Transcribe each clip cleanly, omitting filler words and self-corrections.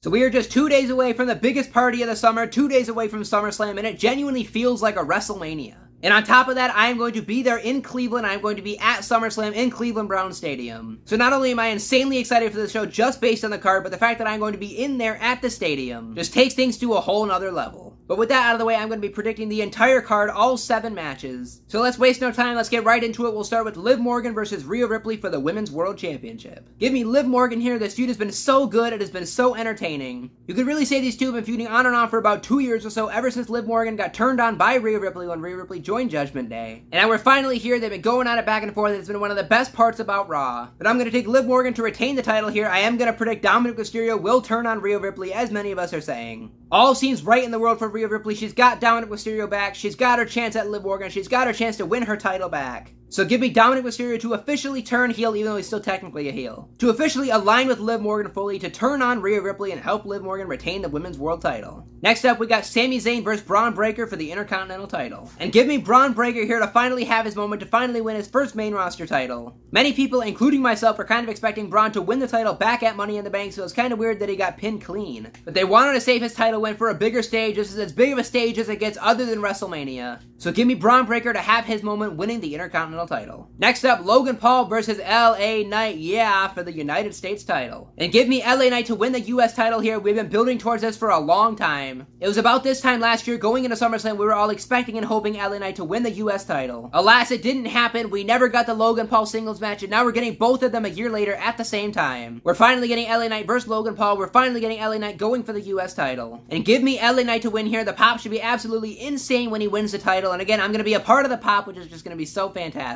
So we are just 2 days away from the biggest party of the summer, 2 days away from Summerslam, and it genuinely feels like a WrestleMania. And on top of that, I am going to be there in Cleveland. I am going to be at SummerSlam in Cleveland Brown Stadium. So not only am I insanely excited for this show just based on the card, but the fact that I'm going to be in there at the stadium just takes things to a whole nother level. But with that out of the way, I'm going to be predicting the entire card, all 7 matches. So let's waste no time, let's get right into it. We'll start with Liv Morgan versus Rhea Ripley for the Women's World Championship. Give me Liv Morgan here. This feud has been so good, it has been so entertaining. You could really say these two have been feuding on and on for about 2 years or so, ever since Liv Morgan got turned on by Rhea Ripley when Rhea Ripley joined Judgment Day. And now we're finally here, they've been going at it back and forth, it's been one of the best parts about Raw. But I'm going to take Liv Morgan to retain the title here. I am going to predict Dominic Mysterio will turn on Rhea Ripley, as many of us are saying. All seems right in the world for Rhea Ripley. She's got Dominic Mysterio back, she's got her chance at Liv Morgan, she's got her chance to win her title back. So give me Dominic Mysterio to officially turn heel, even though he's still technically a heel. To officially align with Liv Morgan fully, to turn on Rhea Ripley and help Liv Morgan retain the Women's World title. Next up, we got Sami Zayn versus Braun Breaker for the Intercontinental title. And give me Braun Breaker here to finally have his moment, to finally win his first main roster title. Many people, including myself, were kind of expecting Braun to win the title back at Money in the Bank, so it's kind of weird that he got pinned clean. But they wanted to save his title win for a bigger stage. This is as big of a stage as it gets other than WrestleMania. So give me Braun Breaker to have his moment winning the Intercontinental title. Next up, Logan Paul versus LA Knight, for the United States title. And give me LA Knight to win the US title here. We've been building towards this for a long time. It was about this time last year, going into SummerSlam, we were all expecting and hoping LA Knight to win the US title. Alas, it didn't happen. We never got the Logan Paul singles match, and now we're getting both of them a year later at the same time. We're finally getting LA Knight versus Logan Paul. We're finally getting LA Knight going for the US title. And give me LA Knight to win here. The pop should be absolutely insane when he wins the title. And again, I'm going to be a part of the pop, which is just going to be so fantastic.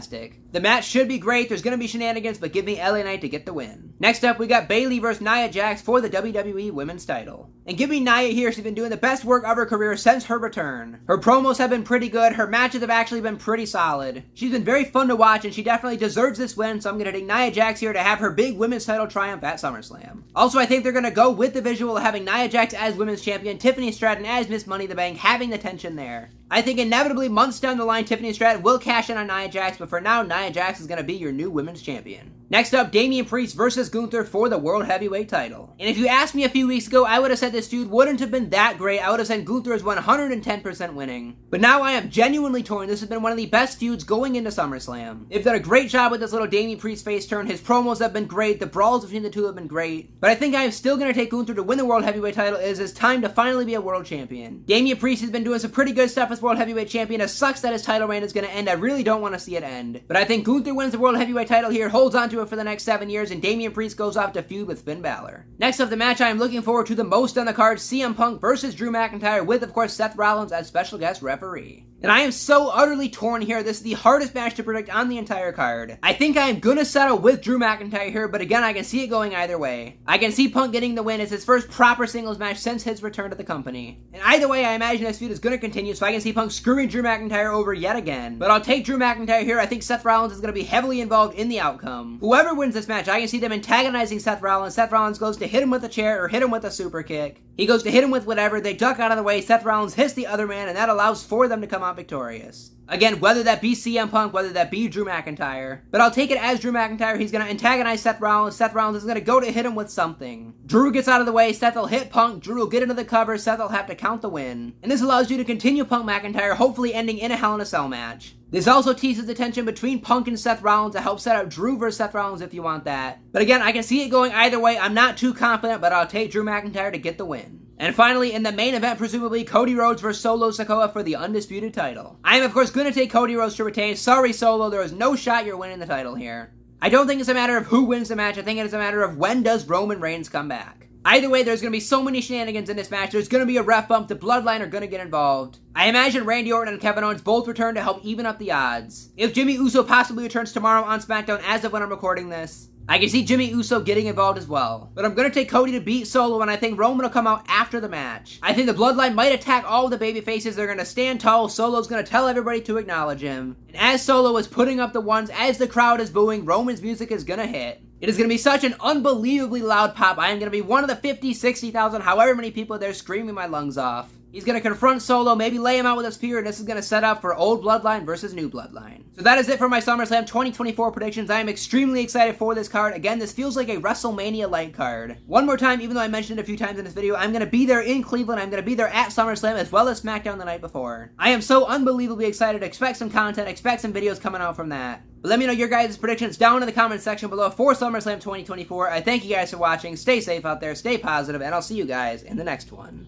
The match should be great. There's going to be shenanigans, but give me LA Knight to get the win. Next up, we got Bayley versus Nia Jax for the WWE Women's title. And give me Nia here. She's been doing the best work of her career since her return. Her promos have been pretty good. Her matches have actually been pretty solid. She's been very fun to watch, and she definitely deserves this win, so I'm going to take Nia Jax here to have her big women's title triumph at SummerSlam. Also, I think they're going to go with the visual of having Nia Jax as women's champion, Tiffany Stratton as Miss Money in the Bank, having the tension there. I think inevitably months down the line, Tiffany Stratton will cash in on Nia Jax, but for now, Nia Jax is going to be your new women's champion. Next up, Damian Priest versus Gunther for the World Heavyweight title. And if you asked me a few weeks ago, I would have said this feud wouldn't have been that great. I would have said Gunther is 110% winning. But now I am genuinely torn. This has been one of the best feuds going into SummerSlam. They've done a great job with this little Damian Priest face turn. His promos have been great. The brawls between the two have been great. But I think I am still going to take Gunther to win the World Heavyweight title. It is his time to finally be a world champion. Damian Priest has been doing some pretty good stuff as World Heavyweight champion. It sucks that his title reign is going to end. I really don't want to see it end. But I think Gunther wins the World Heavyweight title here, holds on to it for the next 7 years, and Damian Priest goes off to feud with Finn Balor. Next up, the match I am looking forward to the most on the card, CM Punk versus Drew McIntyre, with, of course, Seth Rollins as special guest referee. And I am so utterly torn here. This is the hardest match to predict on the entire card. I think I am gonna settle with Drew McIntyre here, but again, I can see it going either way. I can see Punk getting the win. It's his first proper singles match since his return to the company. And either way, I imagine this feud is gonna continue, so I can see Punk screwing Drew McIntyre over yet again. But I'll take Drew McIntyre here. I think Seth Rollins is gonna be heavily involved in the outcome. Whoever wins this match, I can see them antagonizing Seth Rollins. Seth Rollins goes to hit him with a chair or hit him with a super kick. He goes to hit him with whatever. They duck out of the way. Seth Rollins hits the other man, and that allows for them to come out victorious. Again, whether that be CM Punk, whether that be Drew McIntyre. But I'll take it as Drew McIntyre. He's going to antagonize Seth Rollins. Seth Rollins is going to go to hit him with something. Drew gets out of the way. Seth will hit Punk. Drew will get into the cover. Seth will have to count the win. And this allows you to continue Punk McIntyre, hopefully ending in a Hell in a Cell match. This also teases the tension between Punk and Seth Rollins to help set up Drew versus Seth Rollins if you want that. But again, I can see it going either way. I'm not too confident, but I'll take Drew McIntyre to get the win. And finally, in the main event, presumably, Cody Rhodes versus Solo Sikoa for the undisputed title. I am, of course, going to take Cody Rhodes to retain. Sorry, Solo, there is no shot you're winning the title here. I don't think it's a matter of who wins the match. I think it is a matter of when does Roman Reigns come back. Either way, there's going to be so many shenanigans in this match. There's going to be a ref bump. The Bloodline are going to get involved. I imagine Randy Orton and Kevin Owens both return to help even up the odds. If Jimmy Uso possibly returns tomorrow on SmackDown as of when I'm recording this, I can see Jimmy Uso getting involved as well. But I'm going to take Cody to beat Solo, and I think Roman will come out after the match. I think the Bloodline might attack all of the babyfaces. They're going to stand tall. Solo's going to tell everybody to acknowledge him. And as Solo is putting up the ones, as the crowd is booing, Roman's music is going to hit. It is going to be such an unbelievably loud pop. I am going to be one of the 50, 60,000, however many people there screaming my lungs off. He's going to confront Solo, maybe lay him out with a spear, and this is going to set up for Old Bloodline versus New Bloodline. So that is it for my SummerSlam 2024 predictions. I am extremely excited for this card. Again, this feels like a WrestleMania-like card. One more time, even though I mentioned it a few times in this video, I'm going to be there in Cleveland. I'm going to be there at SummerSlam as well as SmackDown the night before. I am so unbelievably excited. Expect some content, expect some videos coming out from that. But let me know your guys' predictions down in the comments section below for SummerSlam 2024. I thank you guys for watching. Stay safe out there, stay positive, and I'll see you guys in the next one.